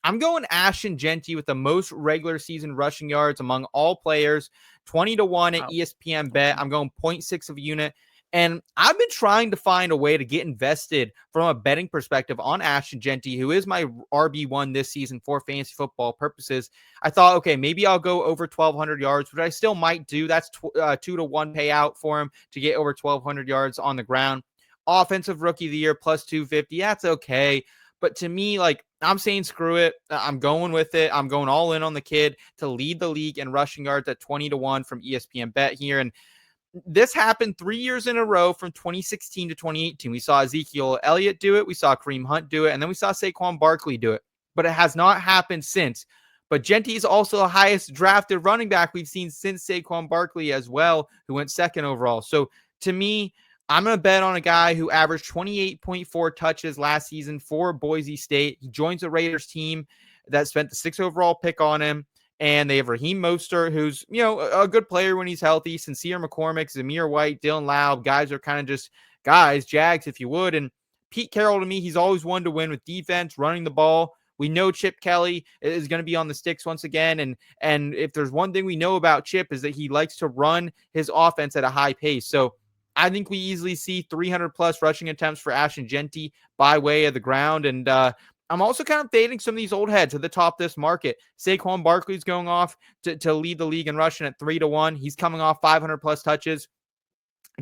I'm going Ashton Jeanty with the most regular season rushing yards among all players, 20-1 at ESPN Bet. I'm going 0.6 of a unit. And I've been trying to find a way to get invested from a betting perspective on Ashton Jeanty, who is my RB1 this season for fantasy football purposes. I thought, okay, maybe I'll go over 1,200 yards, which I still might do. That's 2-1 payout for him to get over 1,200 yards on the ground. Offensive Rookie of the Year plus 250. That's okay. But to me, like, I'm saying screw it. I'm going with it. I'm going all in on the kid to lead the league in rushing yards at 20-1 from ESPN Bet here. And this happened 3 years in a row from 2016 to 2018. We saw Ezekiel Elliott do it. We saw Kareem Hunt do it. And then we saw Saquon Barkley do it. But it has not happened since. But Jeanty is also the highest drafted running back we've seen since Saquon Barkley as well, who went second overall. So to me, I'm going to bet on a guy who averaged 28.4 touches last season for Boise State. He joins the Raiders team that spent the 6th overall pick on him. And they have Raheem Mostert, who's, a good player when he's healthy. Sincere McCormick, Zamir White, Dylan Laub. Guys are kind of just guys, Jags, if you would. And Pete Carroll, to me, he's always one to win with defense, running the ball. We know Chip Kelly is going to be on the sticks once again. And if there's one thing we know about Chip is that he likes to run his offense at a high pace. So I think we easily see 300-plus rushing attempts for Ashton Jeanty by way of the ground. And I'm also kind of fading some of these old heads at the top of this market. Saquon Barkley's going off to lead the league in rushing at 3-1. He's coming off 500-plus touches.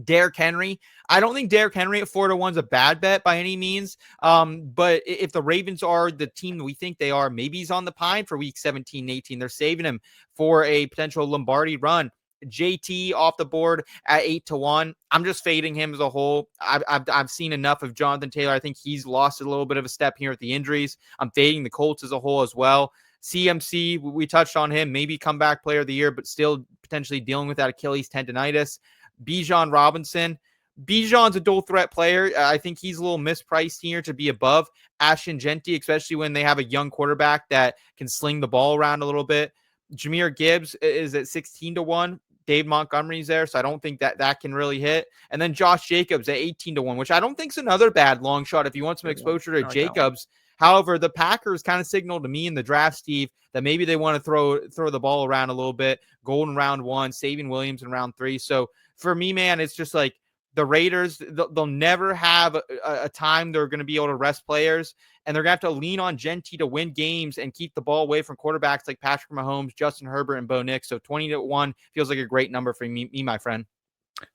Derrick Henry. I don't think Derrick Henry at 4-1 is a bad bet by any means. But if the Ravens are the team that we think they are, maybe he's on the pine for week 17 and 18. They're saving him for a potential Lombardi run. JT off the board at 8-1. I'm just fading him as a whole. I've seen enough of Jonathan Taylor. I think he's lost a little bit of a step here at the injuries. I'm fading the Colts as a whole as well. CMC, we touched on him, maybe comeback player of the year, but still potentially dealing with that Achilles tendonitis. Bijan Robinson. Bijan's a dual threat player. I think he's a little mispriced here to be above Ashton Jeanty, especially when they have a young quarterback that can sling the ball around a little bit. Jahmyr Gibbs is at 16-1. Dave Montgomery's there, so I don't think that can really hit. And then Josh Jacobs at 18-1, which I don't think is another bad long shot if you want some exposure to Jacobs. However, the Packers kind of signaled to me in the draft, Steve, that maybe they want to throw the ball around a little bit. Golden round 1, saving Williams in round 3. So for me, man, it's just like the Raiders, they'll never have a time they're going to be able to rest players, and they're going to have to lean on Jeanty to win games and keep the ball away from quarterbacks like Patrick Mahomes, Justin Herbert, and Bo Nix. So 20-1 feels like a great number for me, my friend.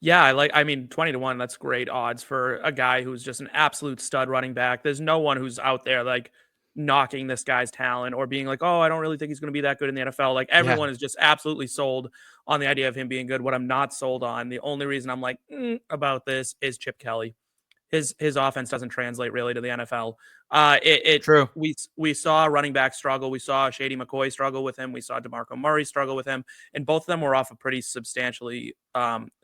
Yeah, 20-1, that's great odds for a guy who's just an absolute stud running back. There's no one who's out there like knocking this guy's talent or being like, oh, I don't really think he's going to be that good in the NFL. Like everyone is just absolutely sold on the idea of him being good. What I'm not sold on, the only reason I'm like about this is Chip Kelly. His offense doesn't translate really to the NFL. True. We saw running back struggle. We saw Shady McCoy struggle with him. We saw DeMarco Murray struggle with him. And both of them were off of pretty substantially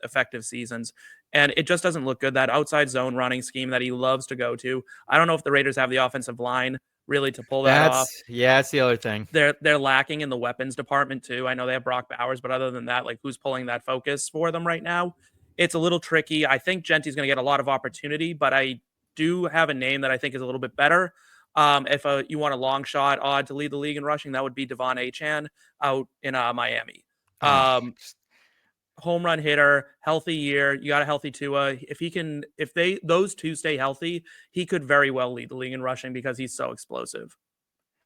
effective seasons. And it just doesn't look good. That outside zone running scheme that he loves to go to. I don't know if the Raiders have the offensive line really to pull that off. Yeah, that's the other thing. They're lacking in the weapons department too. I know they have Brock Bowers, but other than that, like who's pulling that focus for them right now? It's a little tricky. I think Jeanty's going to get a lot of opportunity, but I do have a name that I think is a little bit better. If you want a long shot odd to lead the league in rushing, that would be Devon Achane out in Miami. Home run hitter, healthy year. You got a healthy Tua. If those two stay healthy, he could very well lead the league in rushing because he's so explosive.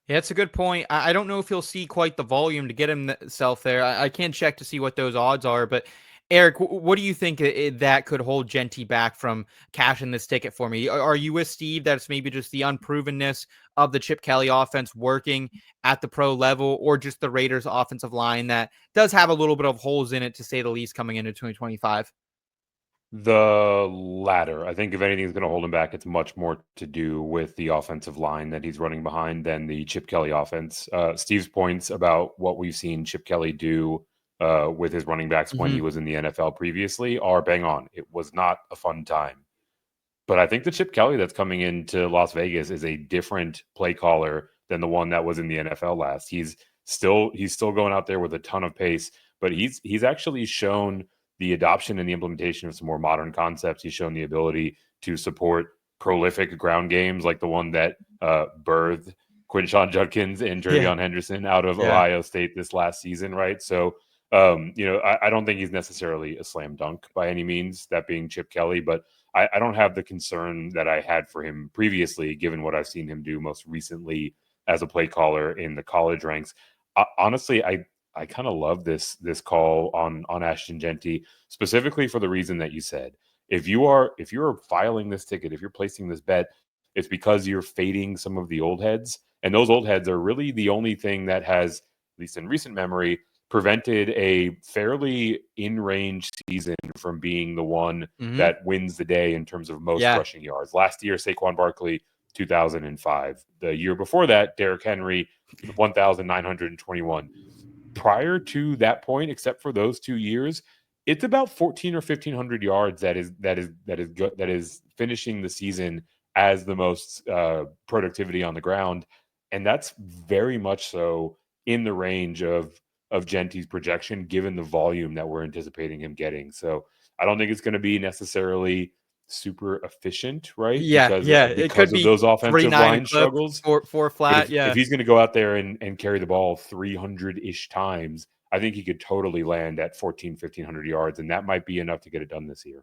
Yeah, that's a good point. I don't know if he'll see quite the volume to get himself there. I can't check to see what those odds are, but Eric, what do you think that could hold Jeanty back from cashing this ticket for me? Are you with Steve that it's maybe just the unprovenness of the Chip Kelly offense working at the pro level, or just the Raiders offensive line that does have a little bit of holes in it, to say the least, coming into 2025? The latter. I think if anything is going to hold him back, it's much more to do with the offensive line that he's running behind than the Chip Kelly offense. Steve's points about what we've seen Chip Kelly do with his running backs when he was in the NFL previously are bang on. It was not a fun time. But I think the Chip Kelly that's coming into Las Vegas is a different play caller than the one that was in the NFL last. He's still going out there with a ton of pace, but he's actually shown the adoption and the implementation of some more modern concepts. He's shown the ability to support prolific ground games like the one that birthed Quinshon Judkins and Travion Henderson out of Yeah. Ohio State this last season, right? So, I don't think he's necessarily a slam dunk by any means, that being Chip Kelly, but I don't have the concern that I had for him previously, given what I've seen him do most recently as a play caller in the college ranks. Honestly, I kind of love this call on Ashton Jeanty, specifically for the reason that you said. If you're filing this ticket, if you're placing this bet, it's because you're fading some of the old heads, and those old heads are really the only thing that has, at least in recent memory, prevented a fairly in-range season from being the one that wins the day in terms of most rushing yards. Last year, Saquon Barkley, 2005. The year before that, Derrick Henry, 1,921. Prior to that point, except for those 2 years, it's about 14 or 1,500 yards that is finishing the season as the most productivity on the ground, and that's very much so in the range of Genty's projection, given the volume that we're anticipating him getting. So I don't think it's going to be necessarily super efficient, right? Yeah, it could Because of be those offensive 3-9 line clip, struggles. four flat. But if he's going to go out there and carry the ball 300-ish times, I think he could totally land at 1,500 yards, and that might be enough to get it done this year.